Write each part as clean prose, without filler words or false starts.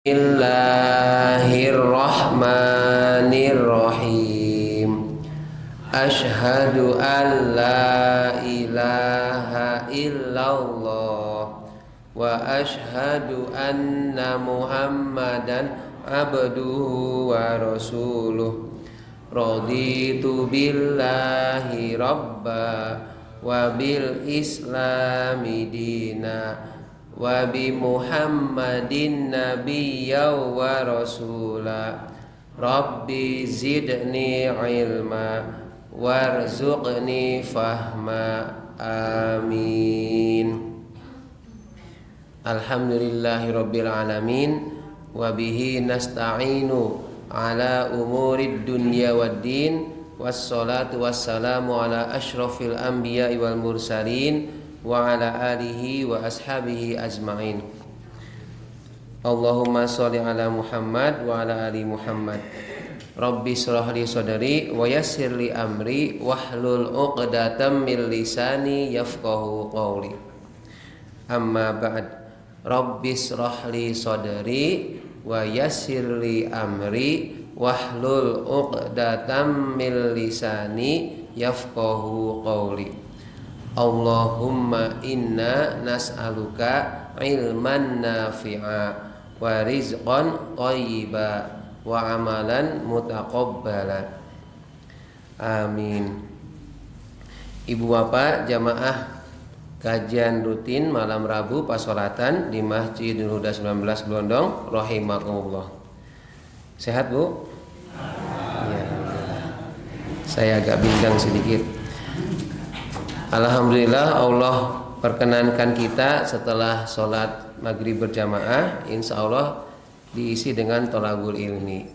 Bismillahirrahmanirrahim. Asyhadu an la ilaha illallah wa asyhadu anna Muhammadan abduhu wa rasuluh. Raditu billahi rabba wa bil islami dina wa bi Muhammadin nabiyya wa rasula. Rabbi zidni ilma warzuqni fahma. Amin. Alhamdulillahi rabbil alamin wa bihi nasta'inu ala umurid dunya waddin. Wassalatu wassalamu ala asyrafil anbiya'i wal mursalin wa ala alihi wa ashabihi ajma'in. Allahumma sholli ala Muhammad wa ala ali Muhammad. Rabbi shrah li sadri wa yassir li amri wahlul 'uqdatam min lisani yafqahu qawli. Amma ba'd. Rabbi shrah li sadri wa yassir li amri wahlul 'uqdatam min lisani yafqahu qawli. Allahumma inna nas'aluka ilman nafi'a wa rizqan thayyiba wa amalan mutaqabbala. Amin. Ibu bapak jamaah kajian rutin malam Rabu pasolatan di Masjidul Huda 19 Blondong rahimakumullah. Sehat Bu? Ya. Saya agak bimbang sedikit. Alhamdulillah Allah perkenankan kita setelah sholat maghrib berjamaah, insya Allah diisi dengan thalabul ilmi.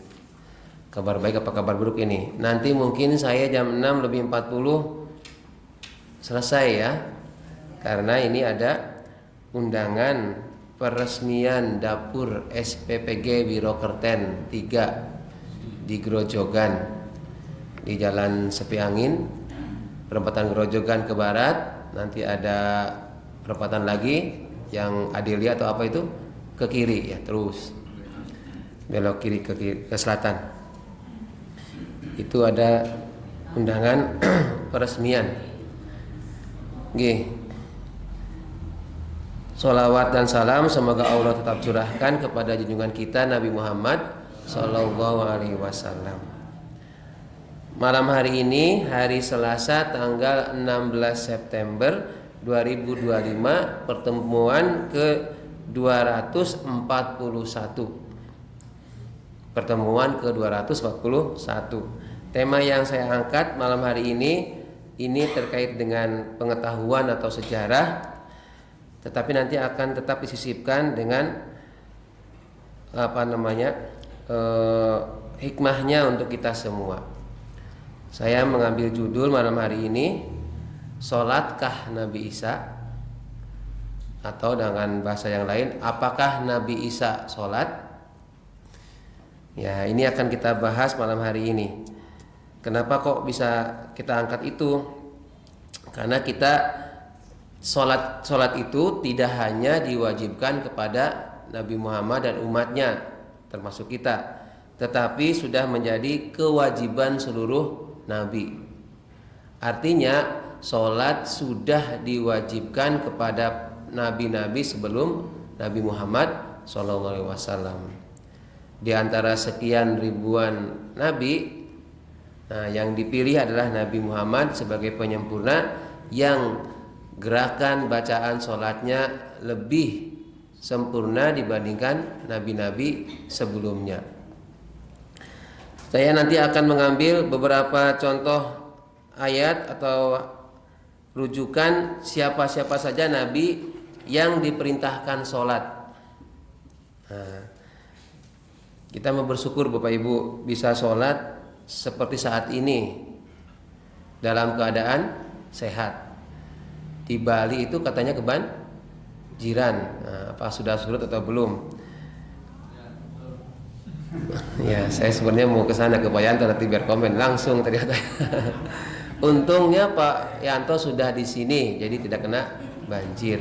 Kabar baik apa kabar buruk ini? Nanti mungkin saya jam 6 lebih 40 selesai ya, karena ini ada undangan peresmian dapur SPPG Biro Kerten 3 di Grojogan, di Jalan Sepi Angin, perempatan Grojogan ke barat. Nanti ada perempatan lagi yang Adelia atau apa itu ke kiri ya, terus belok kiri ke selatan. Itu ada undangan peresmian. Nggih. Sholawat dan salam semoga Allah tetap curahkan kepada junjungan kita Nabi Muhammad sallallahu alaihi wasallam. Malam hari ini hari Selasa tanggal 16 September 2025, pertemuan ke 241. Pertemuan ke 241. Tema yang saya angkat malam hari ini terkait dengan pengetahuan atau sejarah, tetapi nanti akan tetap disisipkan dengan hikmahnya untuk kita semua. Saya mengambil judul malam hari ini, Sholatkah Nabi Isa? Atau dengan bahasa yang lain, apakah Nabi Isa sholat? Ya, ini akan kita bahas malam hari ini. Kenapa kok bisa kita angkat itu? Karena kita sholat itu tidak hanya diwajibkan kepada Nabi Muhammad dan umatnya, termasuk kita, tetapi sudah menjadi kewajiban seluruh Nabi. Artinya sholat sudah diwajibkan kepada nabi-nabi sebelum Nabi Muhammad SAW. Di antara sekian ribuan nabi, yang dipilih adalah Nabi Muhammad sebagai penyempurna yang gerakan bacaan sholatnya lebih sempurna dibandingkan nabi-nabi sebelumnya. Saya nanti akan mengambil beberapa contoh ayat atau rujukan siapa-siapa saja nabi yang diperintahkan sholat. Kita mau bersyukur Bapak Ibu bisa sholat seperti saat ini dalam keadaan sehat. Di Bali itu katanya kebanjiran. Apa sudah surut atau belum? Ya, saya sebenarnya mau ke sana ke Pak Yanto nanti biar komen langsung ternyata. Untungnya Pak Yanto sudah di sini, jadi tidak kena banjir.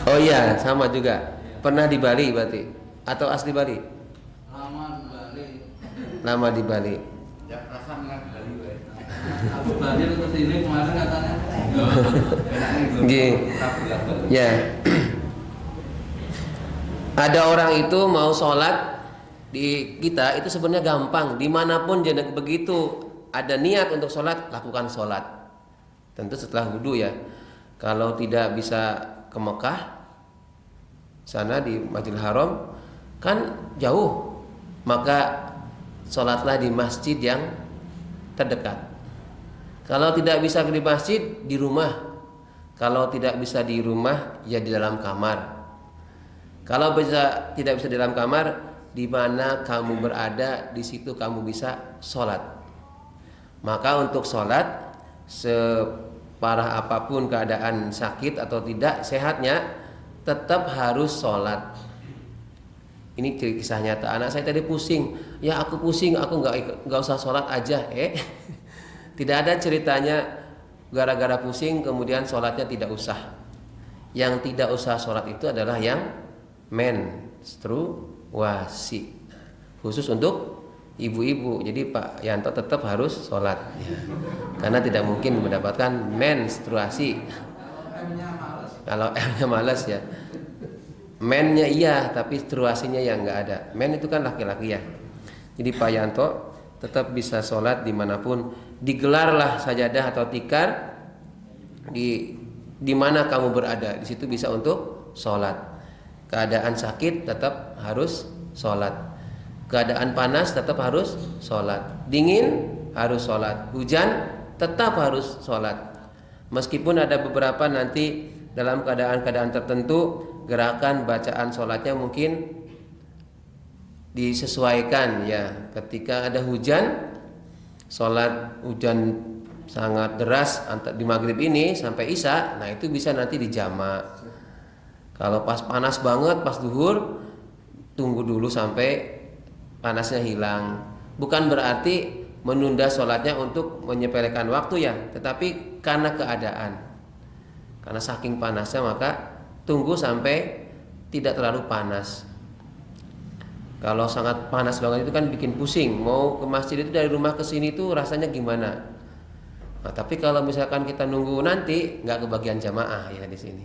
Oh iya, sama juga. Pernah di Bali berarti atau asli Bali? Lama di Bali. Lama di Bali. Ya perasaan nggak Bali, weh. Aku Bali ke sini kemarin katanya. Nggih. Ya. Ada orang itu mau sholat di kita itu sebenarnya gampang. Dimanapun jadi begitu ada niat untuk sholat, lakukan sholat. Tentu setelah wudhu ya. Kalau tidak bisa ke Mekah sana di Masjidil Haram kan jauh, maka sholatlah di masjid yang terdekat. Kalau tidak bisa di masjid, di rumah. Kalau tidak bisa di rumah, ya di dalam kamar. Kalau tidak bisa di dalam kamar, di mana kamu berada, di situ kamu bisa sholat. Maka untuk sholat, separah apapun keadaan sakit atau tidak sehatnya, tetap harus sholat. Ini kisah nyata. Anak saya tadi pusing, ya aku pusing, aku nggak usah sholat aja. Tidak ada ceritanya gara-gara pusing kemudian sholatnya tidak usah. Yang tidak usah sholat itu adalah yang menstruasi, khusus untuk ibu-ibu. Jadi Pak Yanto tetap harus sholat ya. Karena tidak mungkin mendapatkan menstruasi. Kalau M-nya malas ya. Men-nya iya, tapi menstruasinya yang nggak ada. Men itu kan laki-laki ya. Jadi Pak Yanto tetap bisa sholat dimanapun. Digelarlah sajadah atau tikar di mana kamu berada. Di situ bisa untuk sholat. Keadaan sakit tetap harus sholat. Keadaan panas tetap harus sholat. Dingin harus sholat. Hujan tetap harus sholat. Meskipun ada beberapa nanti dalam keadaan-keadaan tertentu gerakan bacaan sholatnya mungkin disesuaikan ya. Ketika ada hujan, sholat hujan sangat deras di maghrib ini sampai isya, nah itu bisa nanti dijamak. Kalau pas panas banget pas zuhur, tunggu dulu sampai panasnya hilang. Bukan berarti menunda sholatnya untuk menyepelekan waktu ya, tetapi karena keadaan, karena saking panasnya maka tunggu sampai tidak terlalu panas. Kalau sangat panas banget itu kan bikin pusing. Mau ke masjid itu dari rumah ke sini tuh rasanya gimana? Nah, tapi kalau misalkan kita nunggu nanti nggak kebagian jamaah ya di sini.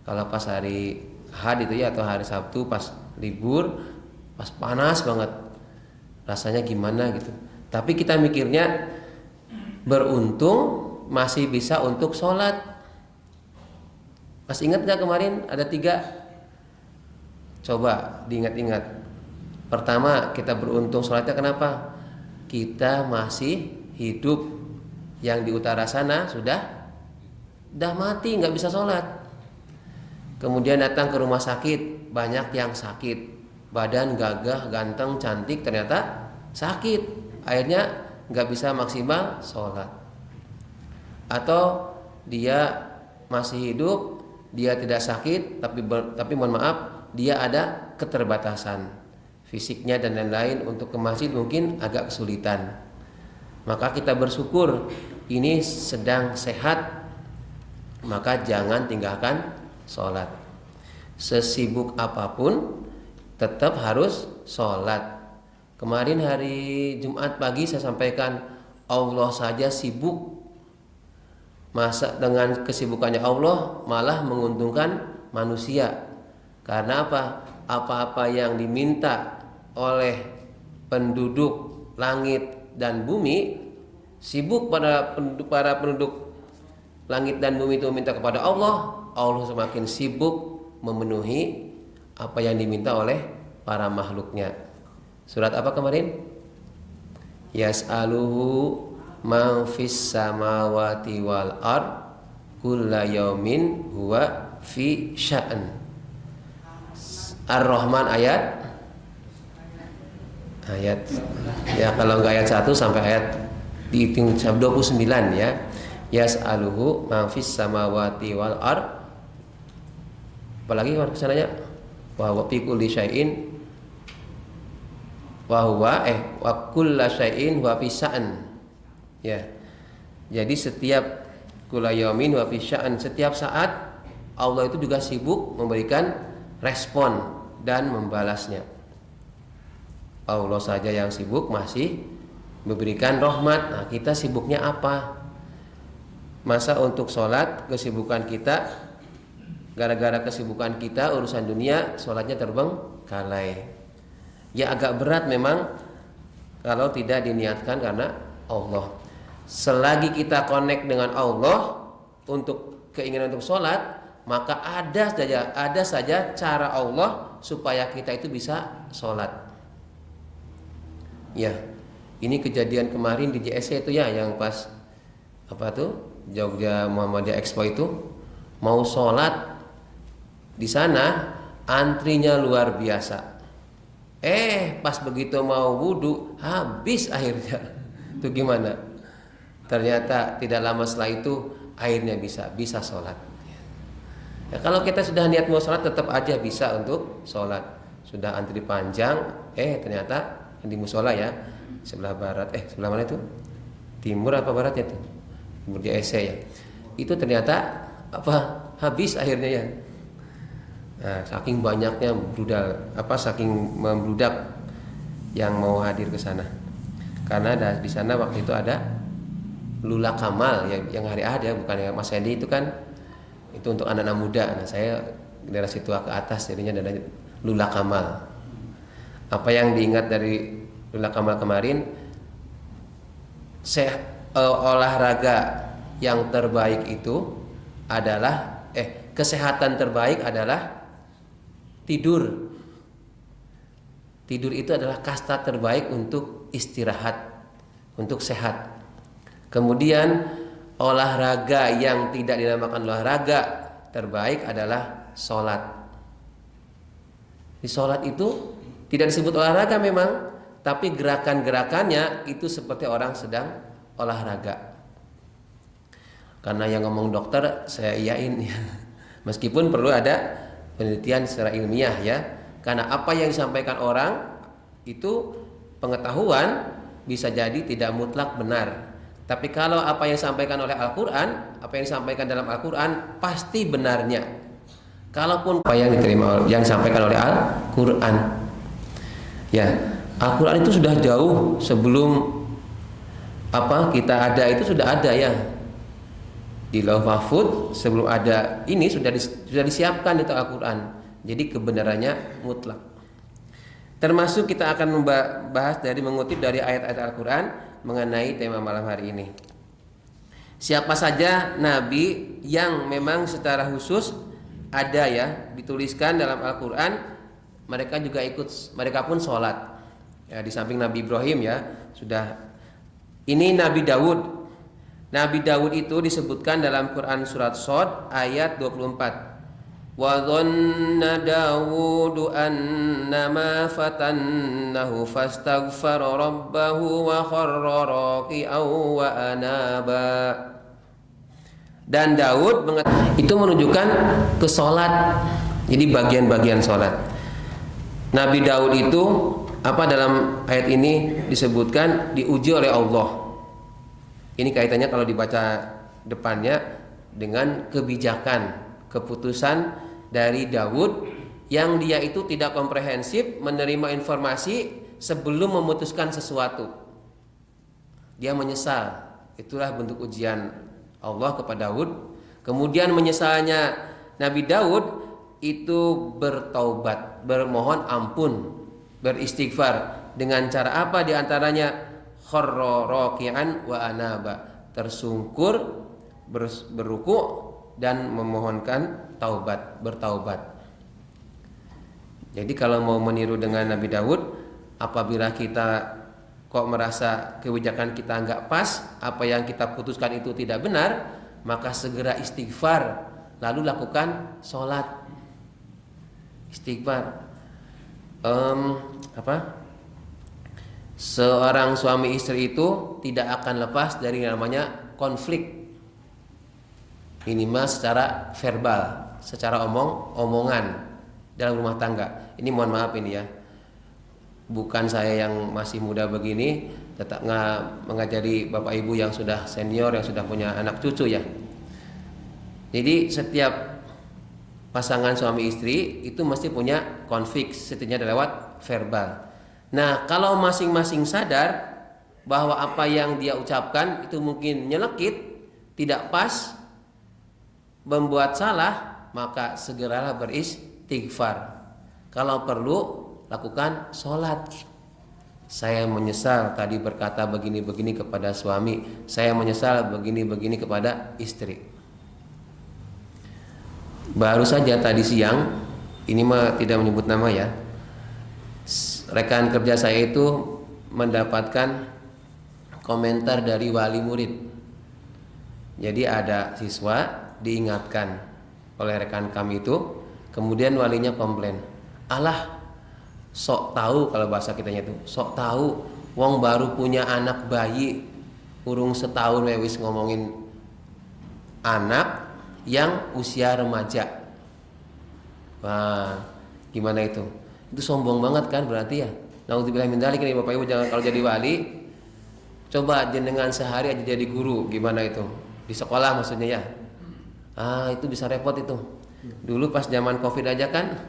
Kalau pas hari Ahad itu ya atau hari Sabtu pas libur, pas panas banget, rasanya gimana gitu. Tapi kita mikirnya beruntung masih bisa untuk sholat. Mas ingat nggak kemarin ada 3? Coba diingat-ingat. Pertama kita beruntung sholatnya kenapa? Kita masih hidup. Yang di utara sana sudah mati nggak bisa sholat. Kemudian datang ke rumah sakit, banyak yang sakit, badan gagah, ganteng, cantik, ternyata sakit, akhirnya nggak bisa maksimal sholat. Atau dia masih hidup, dia tidak sakit, tapi mohon maaf, dia ada keterbatasan fisiknya dan lain-lain, untuk ke masjid mungkin agak kesulitan. Maka kita bersyukur ini sedang sehat, maka jangan tinggalkan sholat. Sesibuk apapun tetap harus sholat. Kemarin hari Jumat pagi saya sampaikan, Allah saja sibuk, masa dengan kesibukannya Allah malah menguntungkan manusia. Karena apa? Apa-apa yang diminta oleh penduduk langit dan bumi, sibuk para penduduk langit dan bumi itu meminta kepada Allah, Allah semakin sibuk memenuhi apa yang diminta oleh para makhluknya. Surat apa kemarin? Yas'aluhu man fis samawati wal ard kulla yaumin huwa fi sya'an. Ar-Rahman ayat ya, kalau enggak ayat 1 sampai ayat dihitung 29 ya. Yas'aluhu ma fis samawati wal ard. Apalagi kesananya wa huwa fi kulli syai'in wa kullu syai'in wa fi sya'an. Ya. Jadi setiap kulla yaumin wa fi sya'an, setiap saat Allah itu juga sibuk memberikan respon dan membalasnya. Allah saja yang sibuk masih memberikan rahmat. Nah, kita sibuknya apa? Masa untuk sholat kesibukan kita, gara-gara kesibukan kita urusan dunia, sholatnya terbengkalai. Ya agak berat memang kalau tidak diniatkan karena Allah. Selagi kita connect dengan Allah untuk keinginan untuk sholat, maka ada saja cara Allah supaya kita itu bisa sholat. Ya, ini kejadian kemarin di JSC itu ya, yang pas apa tuh Jogja Muhammadiyah Expo itu mau sholat di sana antrinya luar biasa. Pas begitu mau wudhu habis airnya. Itu gimana? Ternyata tidak lama setelah itu airnya bisa sholat. Ya, kalau kita sudah niat mau sholat tetap aja bisa untuk sholat. Sudah antri panjang, ternyata di musola ya sebelah barat, sebelah mana itu? Timur apa barat ya itu? Timur di EC ya. Itu ternyata habis akhirnya ya. Nah, saking banyaknya saking membludak yang mau hadir ke sana. Karena di sana waktu itu ada Lula Kamal yang hari ada, bukan ya Mas Hendy itu kan itu untuk anak-anak muda. Nah, saya daerah situ ke atas jadinya ada Lula Kamal. Apa yang diingat dari Lula Kamal kemarin, olahraga yang terbaik itu adalah kesehatan terbaik adalah tidur. Tidur itu adalah kasta terbaik untuk istirahat, untuk sehat. Kemudian olahraga yang tidak dinamakan olahraga terbaik adalah sholat. Di sholat itu tidak disebut olahraga memang, tapi gerakan-gerakannya itu seperti orang sedang olahraga. Karena yang ngomong dokter saya iyain ya. Meskipun perlu ada penelitian secara ilmiah ya. Karena apa yang disampaikan orang itu pengetahuan bisa jadi tidak mutlak benar. Tapi kalau apa yang disampaikan oleh Al-Quran, apa yang disampaikan dalam Al-Quran pasti benarnya. Kalaupun apa yang diterima yang disampaikan oleh Al-Quran. Ya, Al-Quran itu sudah jauh sebelum kita ada itu sudah ada ya. Di Lauh Mahfuz sebelum ada ini sudah disiapkan itu Al-Quran. Jadi kebenarannya mutlak. Termasuk kita akan membahas mengutip dari ayat-ayat Al-Quran mengenai tema malam hari ini. Siapa saja nabi yang memang secara khusus ada ya dituliskan dalam Al-Quran, mereka pun sholat ya, di samping Nabi Ibrahim ya sudah. Ini Nabi Daud. Nabi Daud itu disebutkan dalam Quran surat Shad ayat 24. Wa dhanna Dawud annama fatannahu fastaghfara rabbahu wa kharra raki'an wa anaba. Dan Daud itu menunjukkan ke sholat. Jadi bagian-bagian sholat. Nabi Daud itu dalam ayat ini disebutkan diuji oleh Allah. Ini kaitannya kalau dibaca depannya dengan kebijakan, keputusan dari Daud yang dia itu tidak komprehensif menerima informasi sebelum memutuskan sesuatu. Dia menyesal. Itulah bentuk ujian Allah kepada Daud. Kemudian menyesalnya Nabi Daud itu bertaubat, bermohon ampun, beristighfar. Dengan cara apa? Di antaranya kharra raki'an wa anaba, tersungkur, berruku dan memohonkan bertaubat. Jadi kalau mau meniru dengan Nabi Daud, apabila kita kok merasa kebijakan kita nggak pas, apa yang kita putuskan itu tidak benar, maka segera istighfar, lalu lakukan sholat. Istighfar. Seorang suami istri itu tidak akan lepas dari namanya konflik, minimal secara verbal, secara omongan dalam rumah tangga. Ini mohon maaf ini ya, bukan saya yang masih muda begini tetap mengajari bapak ibu yang sudah senior, yang sudah punya anak cucu ya. Jadi setiap pasangan suami istri itu mesti punya konflik, setidaknya lewat verbal. Nah, kalau masing-masing sadar bahwa apa yang dia ucapkan itu mungkin nyelekit, tidak pas, membuat salah, maka segeralah beristighfar. Kalau perlu lakukan sholat. Saya menyesal tadi berkata begini-begini kepada suami, saya menyesal begini-begini kepada istri. Baru saja tadi siang, ini mah tidak menyebut nama ya, rekan kerja saya itu mendapatkan komentar dari wali murid. Jadi ada siswa diingatkan oleh rekan kami itu, kemudian walinya komplain, alah sok tahu, kalau bahasa kitanya itu sok tahu, wong baru punya anak bayi urung setahun wis ngomongin anak yang usia remaja. Wah, gimana itu? Itu sombong banget kan berarti ya. Nauzubillah min dzalik ini Bapak Ibu, jangan kalau jadi wali coba jenengan sehari aja jadi guru, gimana itu? Di sekolah maksudnya ya. Itu bisa repot itu. Dulu pas zaman Covid aja kan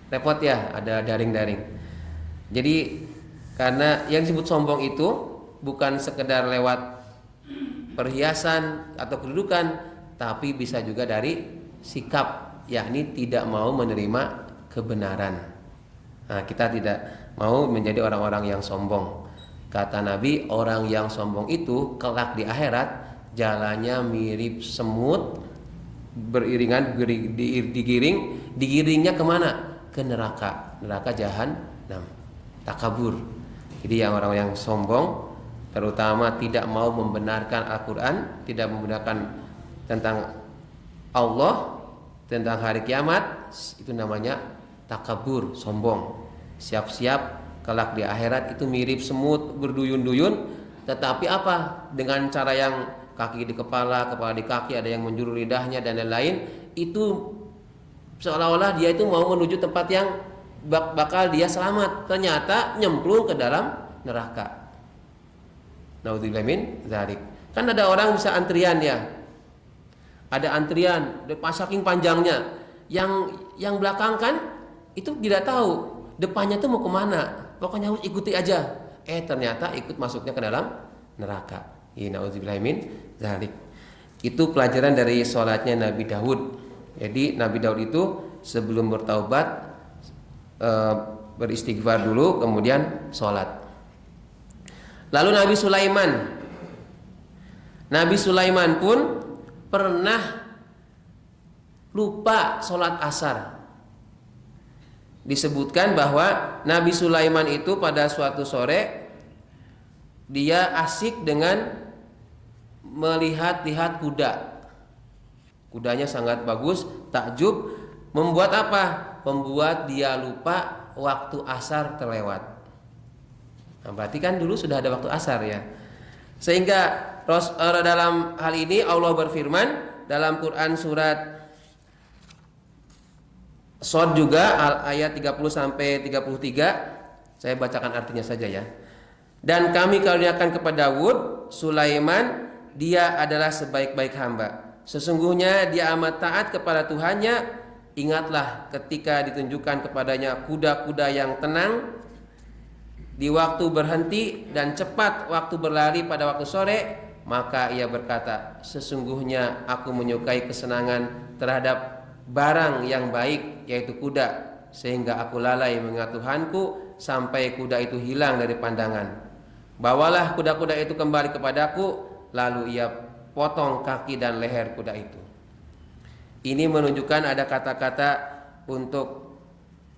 repot ya, ada daring-daring. Jadi karena yang disebut sombong itu bukan sekedar lewat perhiasan atau kedudukan, tapi bisa juga dari sikap, yakni tidak mau menerima kebenaran. Nah, kita tidak mau menjadi orang-orang yang sombong. Kata Nabi, orang yang sombong itu kelak di akhirat jalannya mirip semut beriringan, digiringnya kemana? Ke neraka jahanam, takabur. Jadi yang orang yang sombong, terutama tidak mau membenarkan Al-Quran, tidak membenarkan tentang Allah, tentang hari kiamat, itu namanya takabur, sombong. Siap-siap kelak di akhirat itu mirip semut berduyun-duyun, tetapi apa? Dengan cara yang kaki di kepala di kaki, ada yang menjuru lidahnya dan lain-lain, itu seolah-olah dia itu mau menuju tempat yang bakal dia selamat, ternyata nyemplung ke dalam neraka. Naudzubillah min dzalik. Kan ada orang bisa antrian ya, ada antrian saking panjangnya, yang belakang kan itu tidak tahu depannya tuh mau kemana, pokoknya harus ikuti aja. Ternyata ikut masuknya ke dalam neraka. Naudzubillah min dzalik. Itu pelajaran dari sholatnya Nabi Daud. Jadi Nabi Daud itu sebelum bertaubat beristighfar dulu, kemudian sholat. Lalu Nabi Sulaiman pun pernah lupa sholat asar. Disebutkan bahwa Nabi Sulaiman itu pada suatu sore dia asik dengan melihat-lihat kuda. Kudanya sangat bagus, takjub, membuat apa? Membuat dia lupa waktu asar terlewat. Nah, berarti kan dulu sudah ada waktu asar ya. Sehingga dalam hal ini Allah berfirman dalam Quran surat Shad juga ayat 30 sampai 33. Saya bacakan artinya saja ya. Dan kami karuniakan kepada Daud, Sulaiman, dia adalah sebaik-baik hamba. Sesungguhnya dia amat taat kepada Tuhannya. Ingatlah ketika ditunjukkan kepadanya kuda-kuda yang tenang di waktu berhenti dan cepat waktu berlari pada waktu sore, maka ia berkata, sesungguhnya aku menyukai kesenangan terhadap barang yang baik, yaitu kuda, sehingga aku lalai mengingat Tuhanku sampai kuda itu hilang dari pandangan. Bawalah kuda-kuda itu kembali kepadaku. Lalu ia potong kaki dan leher kuda itu. Ini menunjukkan ada kata-kata untuk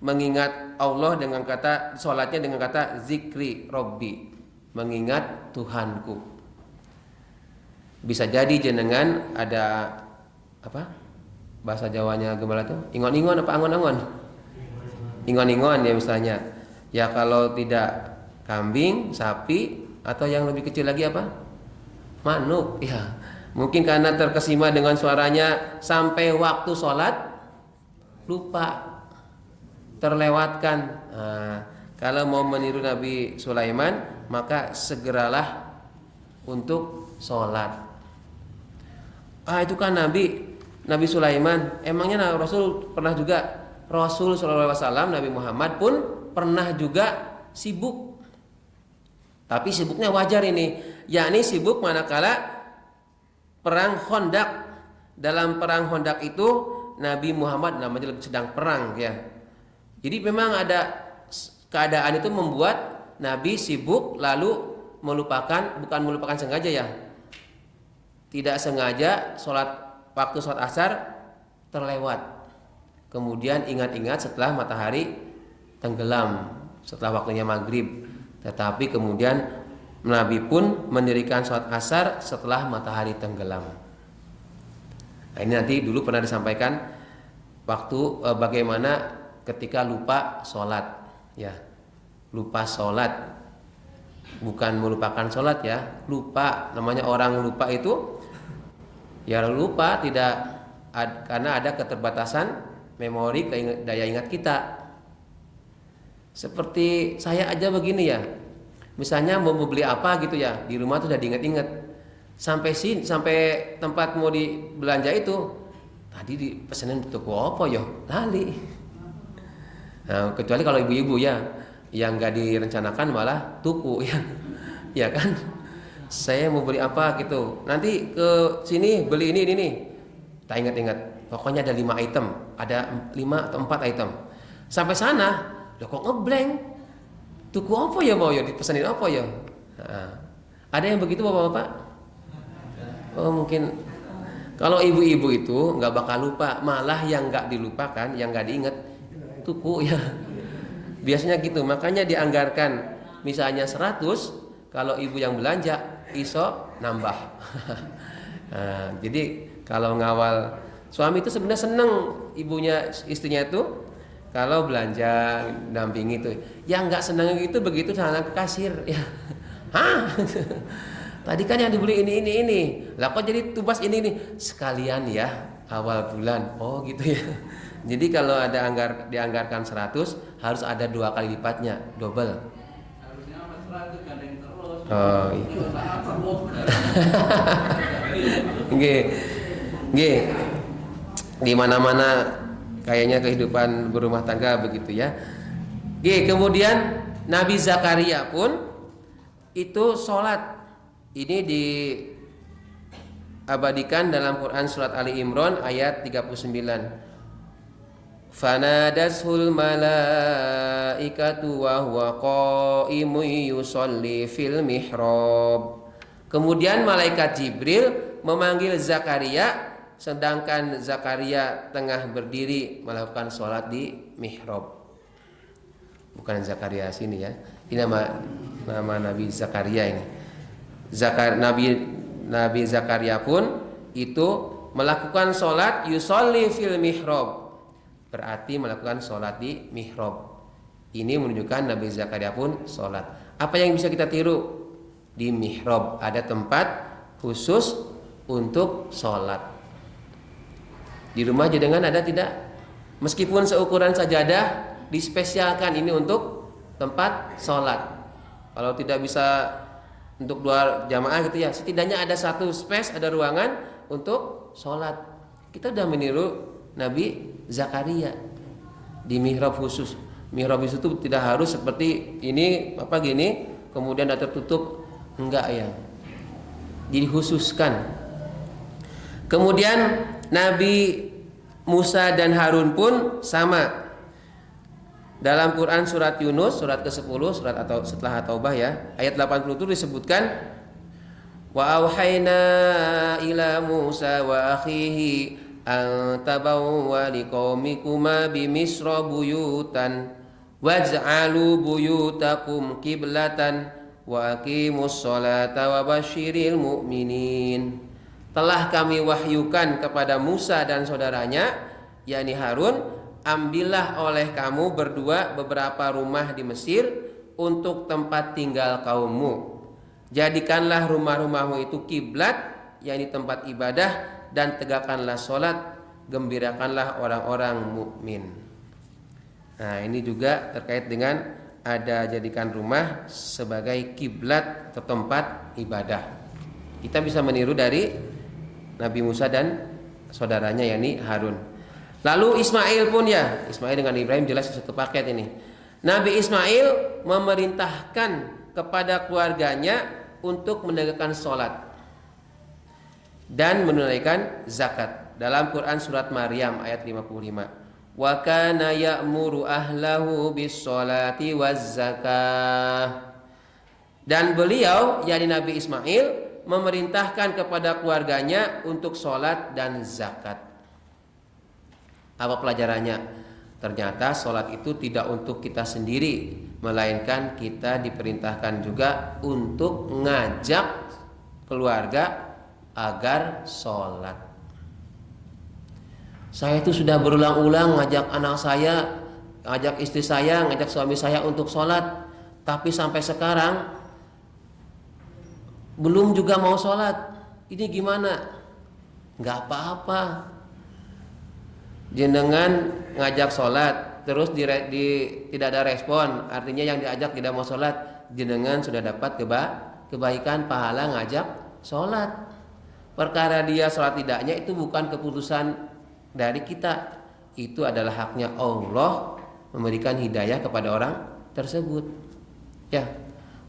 mengingat Allah dengan kata, sholatnya dengan kata zikri Robbi, mengingat Tuhanku. Bisa jadi jenengan ada apa? Bahasa Jawanya gimana tuh? Ingon-ingon apa angon-angon? Ingon-ingon ya misalnya. Ya kalau tidak kambing, sapi, atau yang lebih kecil lagi apa? Manuk. Ya, mungkin karena terkesima dengan suaranya sampai waktu sholat lupa, terlewatkan. Kalau mau meniru Nabi Sulaiman, maka segeralah untuk sholat. Itu kan Nabi Nabi Sulaiman, emangnya Rasul pernah juga, Rasul Shallallahu Alaihi Wasallam, Nabi Muhammad pun pernah juga sibuk. Tapi sibuknya wajar ini, yakni sibuk manakala perang Khandaq. Dalam perang Khandaq itu Nabi Muhammad namanya sedang perang ya. Jadi memang ada keadaan itu membuat Nabi sibuk lalu melupakan, bukan melupakan sengaja ya. Tidak sengaja waktu sholat asar terlewat. Kemudian ingat-ingat setelah matahari tenggelam, setelah waktunya maghrib. Tetapi kemudian Nabi pun mendirikan sholat asar setelah matahari tenggelam. Nah, ini nanti dulu pernah disampaikan waktu bagaimana ketika lupa sholat ya. Lupa sholat, bukan melupakan sholat ya, lupa. Namanya orang lupa itu ya lupa karena ada keterbatasan memori, daya ingat kita. Seperti saya aja begini ya, misalnya mau beli apa gitu ya, di rumah tuh udah diinget-inget. Sampai tempat mau dibelanja itu tadi dipesenin toko apa ya, lali. Nah, kecuali kalau ibu-ibu ya yang nggak direncanakan malah tuku ya, ya kan? Saya mau beli apa gitu, nanti ke sini beli ini nih. Tak ingat-ingat, pokoknya ada 5 item, ada 5 atau 4 item. Sampai sana, loh kok ngeblank? Tuku apa ya mau ya, dipesenin apa ya? Nah, ada yang begitu bapak-bapak? Oh mungkin kalau ibu-ibu itu nggak bakal lupa, malah yang nggak dilupakan, yang nggak diinget tuku ya. Biasanya gitu, makanya dianggarkan misalnya 100, kalau ibu yang belanja iso nambah. Nah, jadi kalau ngawal suami itu sebenarnya seneng istrinya itu kalau belanja dampingi itu. Yang nggak seneng itu begitu sana ke kasir ya. Hah? Tadi kan yang dibeli ini. Lah kok jadi tumbas ini sekalian ya awal bulan. Oh gitu ya. Jadi kalau dianggarkan 100 harus ada 2 kali lipatnya, double. Harusnya 100 gandeng terus. Oh iya. Apa bongkar? Nggih. Di mana-mana kayaknya kehidupan berumah tangga begitu ya. Nggih, kemudian Nabi Zakaria pun itu sholat. Ini diabadikan dalam Quran surat Ali Imran ayat 39. Fanadasul malaikatu wa huwa qaimun yusolli fil mihrab. Kemudian malaikat Jibril memanggil Zakaria sedangkan Zakaria tengah berdiri melakukan sholat di mihrab. Bukan Zakaria sini ya. Ini nama Nabi Zakaria ini. Nabi Zakaria pun itu melakukan sholat yusolli fil mihrab, berarti melakukan sholat di mihrab. Ini menunjukkan Nabi Zakaria pun sholat. Apa yang bisa kita tiru? Di mihrab ada tempat khusus untuk sholat. Di rumah jenengan ada tidak? Meskipun seukuran sajadah, dispesialkan ini untuk tempat sholat. Kalau tidak bisa untuk 2 jamaah gitu ya, setidaknya ada 1 space, ada ruangan untuk sholat. Kita sudah meniru Nabi Zakaria di mihrab khusus. Mihrab itu tidak harus seperti ini gini, kemudian ada tertutup, enggak ya. Dikhususkan. Kemudian Nabi Musa dan Harun pun sama. Dalam Quran surat Yunus surat ke-10 setelah Taubah ya, ayat 80 itu disebutkan wa auhayna ila Musa wa akhihi an tabawwa liqaumikuma bi Misra buyutan waj'alu buyutakum qiblatan wa aqimus sholata wa basyiril mu'minin. Telah kami wahyukan kepada Musa dan saudaranya yakni Harun, ambillah oleh kamu berdua beberapa rumah di Mesir untuk tempat tinggal kaummu. Jadikanlah rumah-rumahmu itu kiblat, yakni tempat ibadah, dan tegakkanlah sholat, gembirakanlah orang-orang mukmin. Nah, ini juga terkait dengan ada jadikan rumah sebagai kiblat atau tempat ibadah. Kita bisa meniru dari Nabi Musa dan saudaranya yakni Harun. Lalu Ismail pun ya, Ismail dengan Ibrahim jelas satu paket ini. Nabi Ismail memerintahkan kepada keluarganya untuk menegakkan sholat dan menunaikan zakat. Dalam Quran surat Maryam ayat 55. Wa kana ya'muru ahlahu bis-sholati waz-zakah. Dan beliau yakni Nabi Ismail memerintahkan kepada keluarganya untuk sholat dan zakat. Apa pelajarannya? Ternyata sholat itu tidak untuk kita sendiri, melainkan kita diperintahkan juga untuk ngajak keluarga agar sholat. Saya itu sudah berulang-ulang ngajak anak saya, ngajak istri saya, ngajak suami saya untuk sholat, tapi sampai sekarang belum juga mau sholat. Ini gimana? Nggak apa-apa. Jenengan ngajak sholat terus tidak ada respon, artinya yang diajak tidak mau sholat, jenengan sudah dapat kebaikan pahala ngajak sholat. Perkara dia sholat tidaknya itu bukan keputusan dari kita, itu adalah haknya Allah memberikan hidayah kepada orang tersebut. Ya,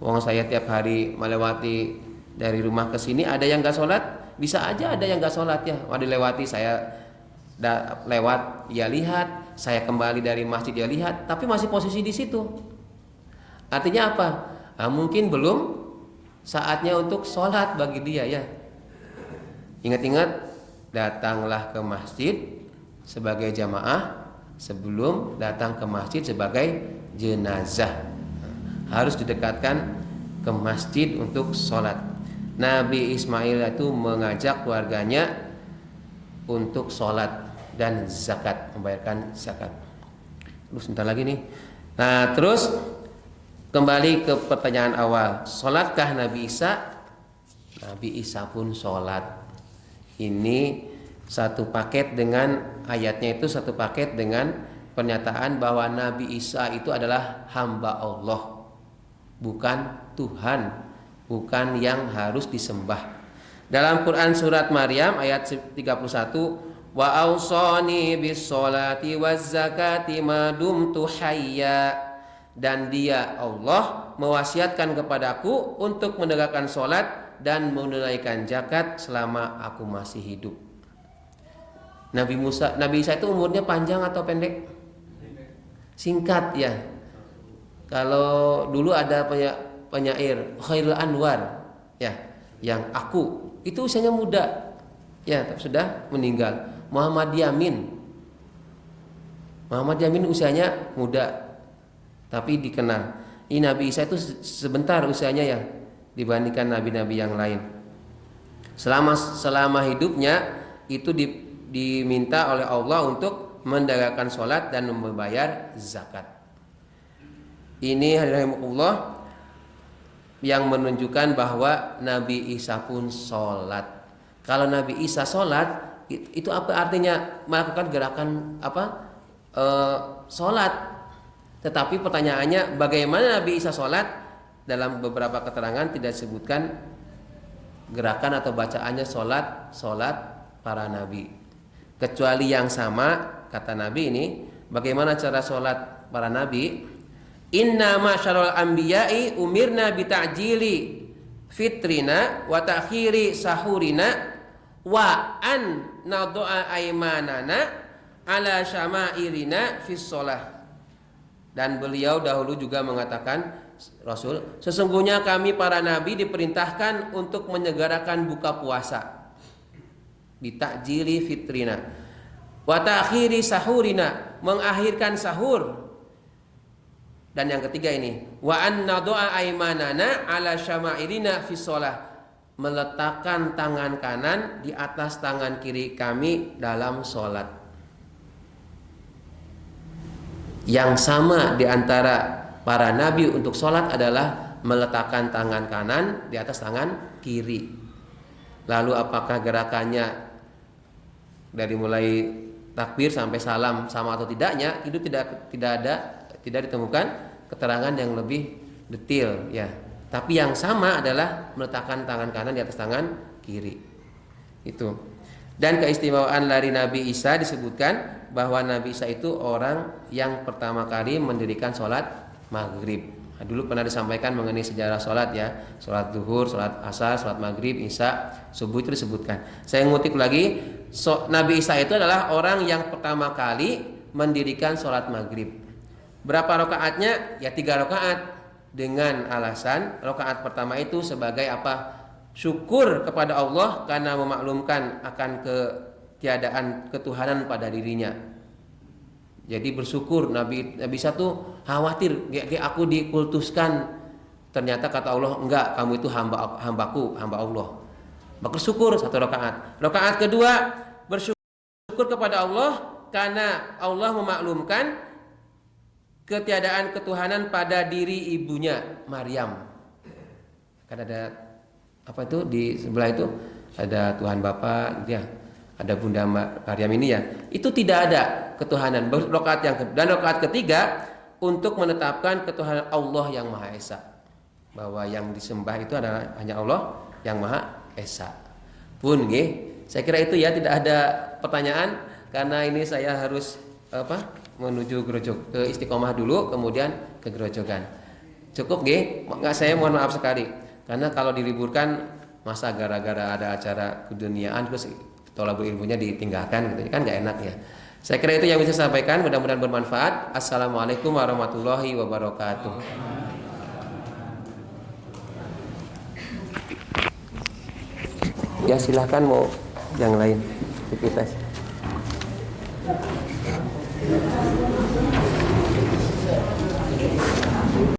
wong saya tiap hari melewati dari rumah ke sini, ada yang nggak sholat, bisa aja ada yang nggak sholat ya. Wah, dilewati saya lewat ya lihat, saya kembali dari masjid ya lihat, tapi masih posisi di situ. Artinya apa? Nah, mungkin belum saatnya untuk sholat bagi dia ya. Ingat-ingat, datanglah ke masjid sebagai jamaah sebelum datang ke masjid sebagai jenazah. Harus didekatkan ke masjid untuk sholat. Nabi Ismail itu mengajak keluarganya untuk sholat dan zakat, membayarkan zakat. Terus sebentar lagi nih. Nah, terus kembali ke pertanyaan awal, sholatkah Nabi Isa? Nabi Isa pun sholat. Ini satu paket dengan ayatnya, itu satu paket dengan pernyataan bahwa Nabi Isa itu adalah hamba Allah, bukan Tuhan, bukan yang harus disembah. Dalam Quran surat Maryam ayat 31, wa ausani bis sholati waz zakati ma dumtu hayya, dan dia Allah mewasiatkan kepadaku untuk menegakkan sholat dan menunaikan zakat selama aku masih hidup. Nabi Isa itu umurnya panjang atau pendek? Singkat ya. Kalau dulu ada penyair Khairul Anwar ya, yang aku itu usianya muda ya, tapi sudah meninggal. Muhammad Yamin usianya muda tapi dikenal. Ini Nabi Isa itu sebentar usianya ya dibandingkan nabi-nabi yang lain. Selama hidupnya itu diminta oleh Allah untuk mendagangkan sholat dan membayar zakat. Ini rahimahullah yang menunjukkan bahwa Nabi Isa pun sholat. Kalau Nabi Isa sholat, itu apa artinya? Melakukan gerakan sholat. Tetapi pertanyaannya, bagaimana Nabi Isa sholat? Dalam beberapa keterangan tidak disebutkan gerakan atau bacaannya sholat para nabi, kecuali yang sama kata Nabi ini. Bagaimana cara sholat para nabi? Inna ma'syarul anbiya'i umirna bita'jili fitrina wa ta'khiri sahurina wa an nad'a aymanana ala syama'irina fis sholah. Dan beliau dahulu juga mengatakan, Rasul, sesungguhnya kami para nabi diperintahkan untuk menyegerakan buka puasa, bitakjili fitrina, wa ta'khiri sahurina, mengakhirkan sahur. Dan yang ketiga ini, wa anna doa aimanana ala syama'irina fi sholah, meletakkan tangan kanan di atas tangan kiri kami dalam sholat. Yang sama di antara para nabi untuk sholat adalah meletakkan tangan kanan di atas tangan kiri. Lalu apakah gerakannya dari mulai takbir sampai salam sama atau tidaknya, itu tidak ditemukan keterangan yang lebih detail ya. Tapi yang sama adalah meletakkan tangan kanan di atas tangan kiri. Itu. Dan keistimewaan dari Nabi Isa disebutkan bahwa Nabi Isa itu orang yang pertama kali mendirikan sholat maghrib. Nah, dulu pernah disampaikan mengenai sejarah sholat ya, sholat zuhur, sholat asar, sholat maghrib, isya, subuh itu disebutkan. Saya ngutip lagi, Nabi Isa itu adalah orang yang pertama kali mendirikan sholat maghrib. Berapa rakaatnya? Ya 3 rakaat, dengan alasan rakaat pertama itu sebagai apa? Syukur kepada Allah karena memaklumkan akan ketiadaan ketuhanan pada dirinya. Jadi bersyukur. Nabi Isa tuh khawatir, aku dikultuskan. Ternyata kata Allah, enggak, kamu itu hambaku, hamba Allah. Bersyukur 1 rakaat. Rakaat kedua bersyukur kepada Allah karena Allah memaklumkan ketiadaan ketuhanan pada diri ibunya Maryam. Kan ada apa itu di sebelah itu ada Tuhan Bapa ya, ada Bunda Maryam ini ya, itu tidak ada ketuhanan. Dan rakaat ketiga untuk menetapkan ketuhanan Allah yang Maha Esa, bahwa yang disembah itu adalah hanya Allah yang Maha Esa. Pun nggih, saya kira itu ya, tidak ada pertanyaan karena ini saya harus menuju Grojok ke Istiqomah dulu, kemudian ke Grojogan. Cukup nggih? Saya mohon maaf sekali. Karena kalau diliburkan masa gara-gara ada acara keduniaan terus tolabul ilmunya ditinggalkan gitu kan nggak enak ya. Saya kira itu yang bisa saya sampaikan, mudah-mudahan bermanfaat. Assalamualaikum warahmatullahi wabarakatuh. Ya silahkan mau yang lain aktivitas.